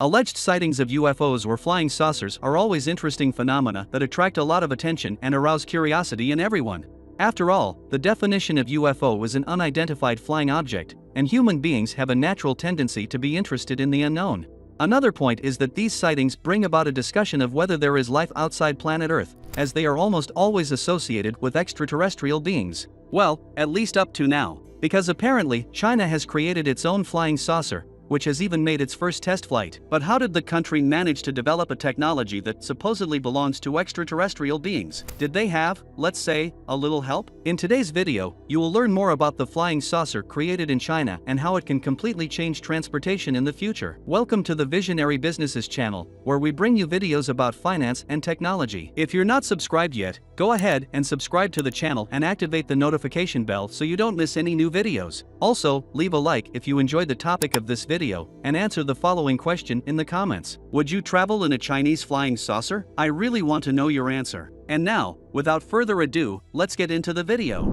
Alleged sightings of UFOs or flying saucers are always interesting phenomena that attract a lot of attention and arouse curiosity in everyone. After all, the definition of UFO is an unidentified flying object, and human beings have a natural tendency to be interested in the unknown. Another point is that these sightings bring about a discussion of whether there is life outside planet Earth, as they are almost always associated with extraterrestrial beings. Well, at least up to now, because apparently China has created its own flying saucer, which has even made its first test flight. But how did the country manage to develop a technology that supposedly belongs to extraterrestrial beings? Did they have, let's say, a little help? In today's video, you will learn more about the flying saucer created in China and how it can completely change transportation in the future. Welcome to the Visionary Businesses channel, where we bring you videos about finance and technology. If you're not subscribed yet, go ahead and subscribe to the channel and activate the notification bell so you don't miss any new videos. Also, leave a like if you enjoyed the topic of this video, and answer the following question in the comments. Would you travel in a Chinese flying saucer? I really want to know your answer. And now, without further ado, let's get into the video.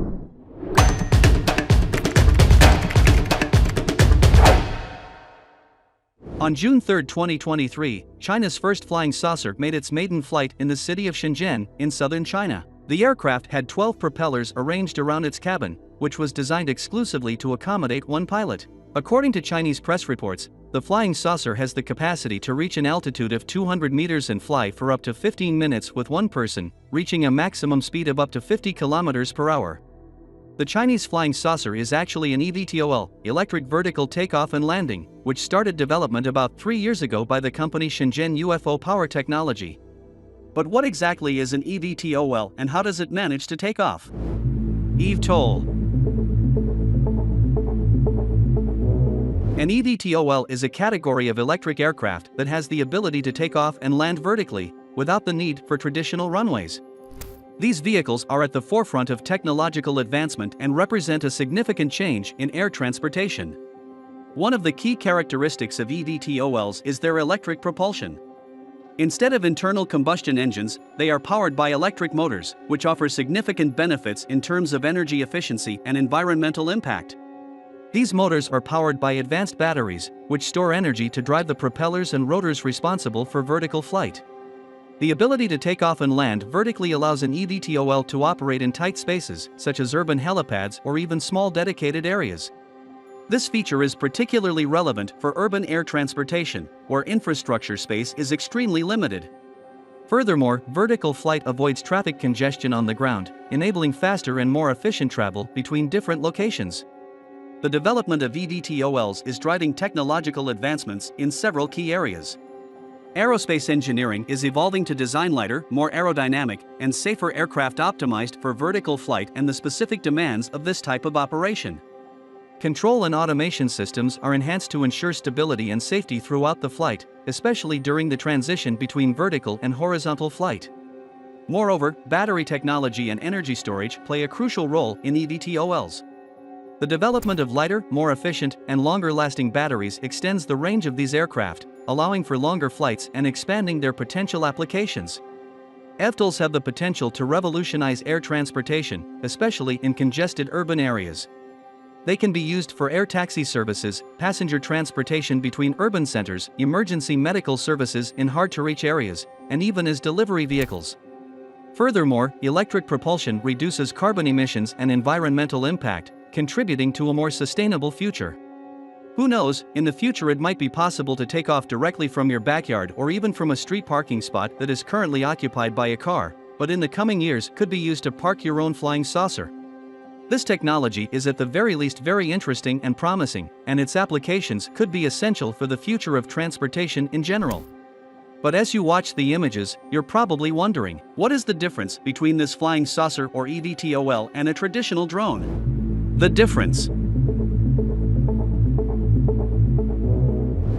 On June 3, 2023, China's first flying saucer made its maiden flight in the city of Shenzhen, in southern China. The aircraft had 12 propellers arranged around its cabin, which was designed exclusively to accommodate one pilot. According to Chinese press reports, the flying saucer has the capacity to reach an altitude of 200 meters and fly for up to 15 minutes with one person, reaching a maximum speed of up to 50 kilometers per hour. The Chinese flying saucer is actually an EVtol, electric vertical takeoff and landing, which started development about 3 years ago by the company Shenzhen UFO Power Technology. But what exactly is an EVtol and how does it manage to take off? EVtol. An EVtol is a category of electric aircraft that has the ability to take off and land vertically, without the need for traditional runways. These vehicles are at the forefront of technological advancement and represent a significant change in air transportation. One of the key characteristics of EVtols is their electric propulsion. Instead of internal combustion engines, they are powered by electric motors, which offer significant benefits in terms of energy efficiency and environmental impact. These motors are powered by advanced batteries, which store energy to drive the propellers and rotors responsible for vertical flight. The ability to take off and land vertically allows an EVtol to operate in tight spaces, such as urban helipads or even small dedicated areas. This feature is particularly relevant for urban air transportation, where infrastructure space is extremely limited. Furthermore, vertical flight avoids traffic congestion on the ground, enabling faster and more efficient travel between different locations. The development of EVtols is driving technological advancements in several key areas. Aerospace engineering is evolving to design lighter, more aerodynamic, and safer aircraft optimized for vertical flight and the specific demands of this type of operation. Control and automation systems are enhanced to ensure stability and safety throughout the flight, especially during the transition between vertical and horizontal flight. Moreover, battery technology and energy storage play a crucial role in EVtols. The development of lighter, more efficient, and longer-lasting batteries extends the range of these aircraft, allowing for longer flights and expanding their potential applications. EVtols have the potential to revolutionize air transportation, especially in congested urban areas. They can be used for air taxi services, passenger transportation between urban centers, emergency medical services in hard-to-reach areas, and even as delivery vehicles. Furthermore, electric propulsion reduces carbon emissions and environmental impact, contributing to a more sustainable future. Who knows, in the future it might be possible to take off directly from your backyard or even from a street parking spot that is currently occupied by a car, but in the coming years could be used to park your own flying saucer. This technology is at the very least very interesting and promising, and its applications could be essential for the future of transportation in general. But as you watch the images, you're probably wondering, what is the difference between this flying saucer or EVtol and a traditional drone? The difference.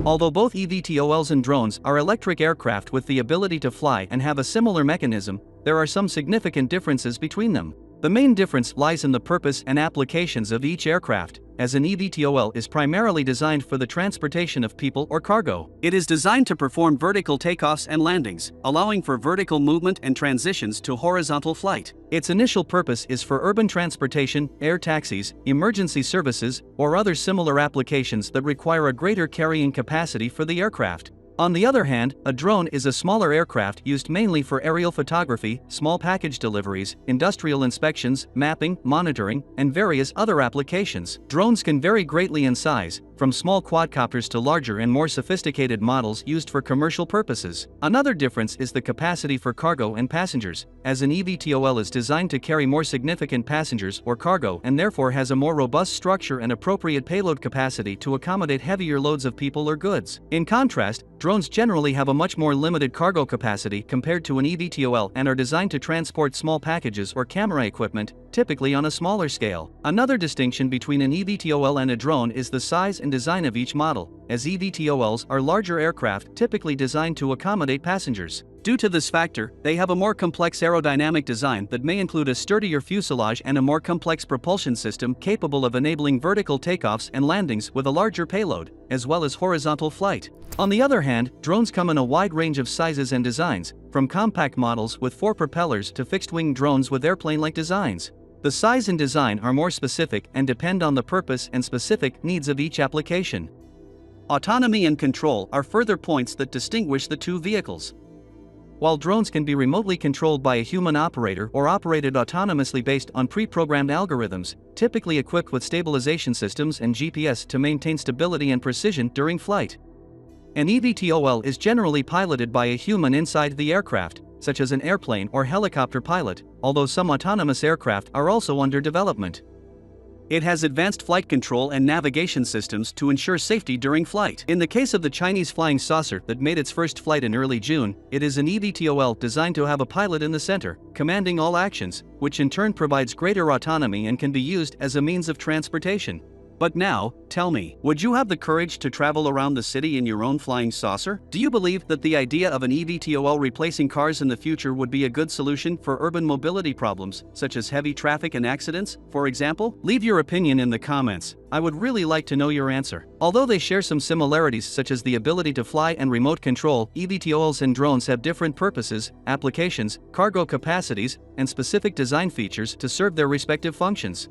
Although both EVtols and drones are electric aircraft with the ability to fly and have a similar mechanism, there are some significant differences between them. The main difference lies in the purpose and applications of each aircraft, as an EVtol is primarily designed for the transportation of people or cargo. It is designed to perform vertical takeoffs and landings, allowing for vertical movement and transitions to horizontal flight. Its initial purpose is for urban transportation, air taxis, emergency services, or other similar applications that require a greater carrying capacity for the aircraft. On the other hand, a drone is a smaller aircraft used mainly for aerial photography, small package deliveries, industrial inspections, mapping, monitoring, and various other applications. Drones can vary greatly in size, from small quadcopters to larger and more sophisticated models used for commercial purposes. Another difference is the capacity for cargo and passengers, as an EVtol is designed to carry more significant passengers or cargo and therefore has a more robust structure and appropriate payload capacity to accommodate heavier loads of people or goods. In contrast, drones generally have a much more limited cargo capacity compared to an EVtol and are designed to transport small packages or camera equipment, typically on a smaller scale. Another distinction between an EVtol and a drone is the size and design of each model, as EVtols are larger aircraft typically designed to accommodate passengers. Due to this factor, they have a more complex aerodynamic design that may include a sturdier fuselage and a more complex propulsion system capable of enabling vertical takeoffs and landings with a larger payload, as well as horizontal flight. On the other hand, drones come in a wide range of sizes and designs, from compact models with 4 propellers to fixed-wing drones with airplane-like designs. The size and design are more specific and depend on the purpose and specific needs of each application. Autonomy and control are further points that distinguish the two vehicles. While drones can be remotely controlled by a human operator or operated autonomously based on pre-programmed algorithms, typically equipped with stabilization systems and GPS to maintain stability and precision during flight. An EVtol is generally piloted by a human inside the aircraft, such as an airplane or helicopter pilot, although some autonomous aircraft are also under development. It has advanced flight control and navigation systems to ensure safety during flight. In the case of the Chinese flying saucer that made its first flight in early June, it is an EVtol designed to have a pilot in the center, commanding all actions, which in turn provides greater autonomy and can be used as a means of transportation. But now, tell me, would you have the courage to travel around the city in your own flying saucer? Do you believe that the idea of an EVtol replacing cars in the future would be a good solution for urban mobility problems, such as heavy traffic and accidents, for example? Leave your opinion in the comments. I would really like to know your answer. Although they share some similarities such as the ability to fly and remote control, EVtols and drones have different purposes, applications, cargo capacities, and specific design features to serve their respective functions.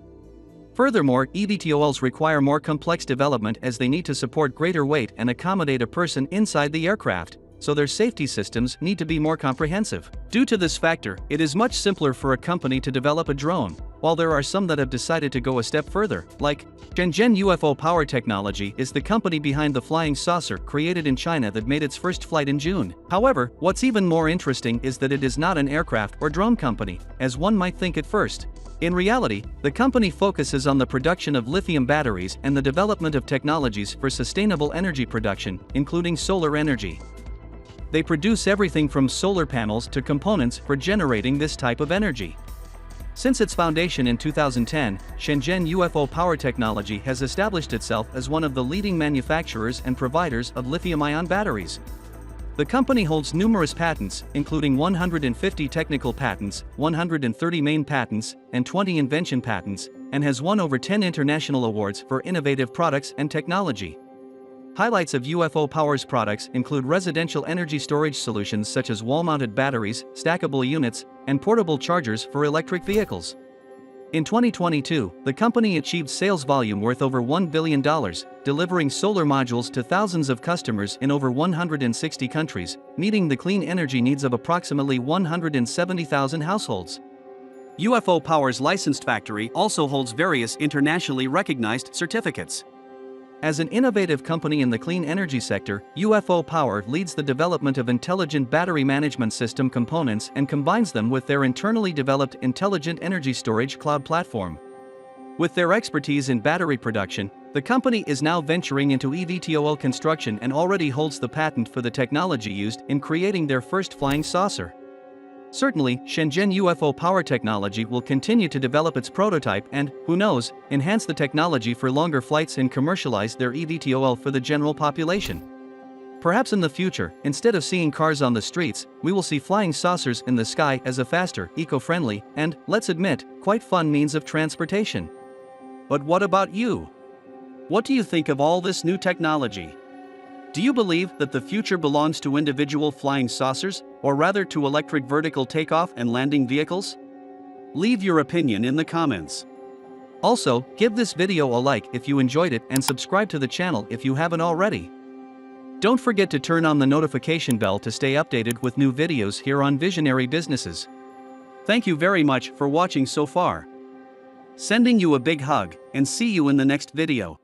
Furthermore, EVtols require more complex development as they need to support greater weight and accommodate a person inside the aircraft, so their safety systems need to be more comprehensive. Due to this factor, it is much simpler for a company to develop a drone, while there are some that have decided to go a step further, like Shenzhen UFO Power Technology is the company behind the flying saucer created in China that made its first flight in June. However, what's even more interesting is that it is not an aircraft or drone company, as one might think at first. In reality, the company focuses on the production of lithium batteries and the development of technologies for sustainable energy production, including solar energy. They produce everything from solar panels to components for generating this type of energy. Since its foundation in 2010, Shenzhen UFO Power Technology has established itself as one of the leading manufacturers and providers of lithium-ion batteries. The company holds numerous patents, including 150 technical patents, 130 main patents, and 20 invention patents, and has won over 10 international awards for innovative products and technology. Highlights of UFO Power's products include residential energy storage solutions such as wall-mounted batteries, stackable units, and portable chargers for electric vehicles. In 2022, the company achieved sales volume worth over $1 billion, delivering solar modules to thousands of customers in over 160 countries, meeting the clean energy needs of approximately 170,000 households. UFO Power's licensed factory also holds various internationally recognized certificates. As an innovative company in the clean energy sector, UFO Power leads the development of intelligent battery management system components and combines them with their internally developed intelligent energy storage cloud platform. With their expertise in battery production, the company is now venturing into EVtol construction and already holds the patent for the technology used in creating their first flying saucer. Certainly, Shenzhen UFO Power Technology will continue to develop its prototype and, who knows, enhance the technology for longer flights and commercialize their EVtol for the general population. Perhaps in the future, instead of seeing cars on the streets, we will see flying saucers in the sky as a faster, eco-friendly, and, let's admit, quite fun means of transportation. But what about you? What do you think of all this new technology? Do you believe that the future belongs to individual flying saucers, or rather to electric vertical takeoff and landing vehicles? Leave your opinion in the comments. Also, give this video a like if you enjoyed it and subscribe to the channel if you haven't already. Don't forget to turn on the notification bell to stay updated with new videos here on Visionary Businesses. Thank you very much for watching so far. Sending you a big hug, and see you in the next video.